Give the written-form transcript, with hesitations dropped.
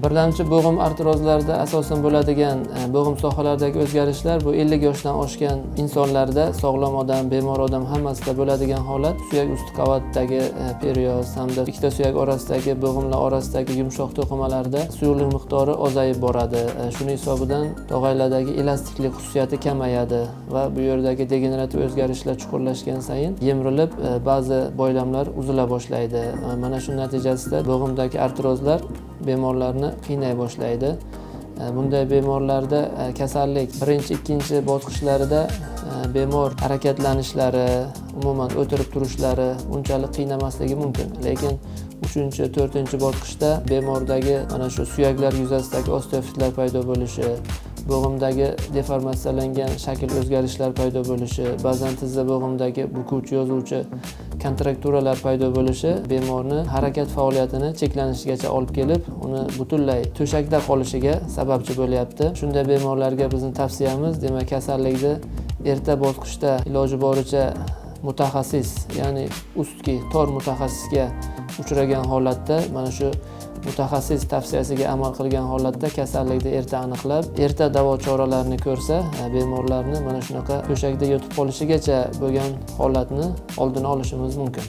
Birlamchi bo'g'im artrozlarida asosan bo'ladigan bo'g'im sohalaridagi o'zgarishlar bu 50 yoshdan oshgan insonlarda, sog'lom odam, bemor odam hammasida bo'ladigan holat suyak usti qavatidagi perioz hamda ikkita suyak orasidagi bo'g'imlar orasidagi yumshoq to'qimalarda suyuqlik miqdori ozayib boradi. Shuning hisobidan tog'aylardagi elastiklik xususiyati kamayadi va bu yerdagi degenerativ o'zgarishlar chuqurlashgan sayin yemirilib ba'zi boylamlar uzila boshlaydi. Mana shu natijasida bo'g'imdagi artrozlar bemorlarni qiynay boshlaydi. Bunday bemorlarda kasallik birinchi, ikkinchi bosqichlarida bemor harakatlanishlari, umuman o'tirib turishlari unchalik qiynamasligi mumkin. Lekin 3-chi, 4-chi bosqichda bemordagi mana shu suyaklar yuzasidagi osteofitlar paydo bo'lishi, bo'g'imdagi deformatsiyalangan shakl o'zgarishlar paydo bo'lishi, ba'zan tizza bo'g'imdagi bukuvchi, yozuvchi kontrakturalar paydo bo'lishi bemorni harakat faoliyatini cheklanishigacha olib kelib, uni butunlay to'shakda qolishiga sababchi bo'lyapti. Shunday bemorlarga bizning tavsiyamiz, demak, kasallikni erta bosqichda iloji boricha mutaxassis, ya'ni ustki tor mutaxassisga uchragan holatda, mana shu mutaxassis tavsiyasiga amal qilgan holatda kasallikni erta aniqlab, erta davo choralarini ko'rsa, bemorlarni mana shunaqa to'shakda yotib qolishigacha bo'lgan holatni oldini olishimiz mumkin.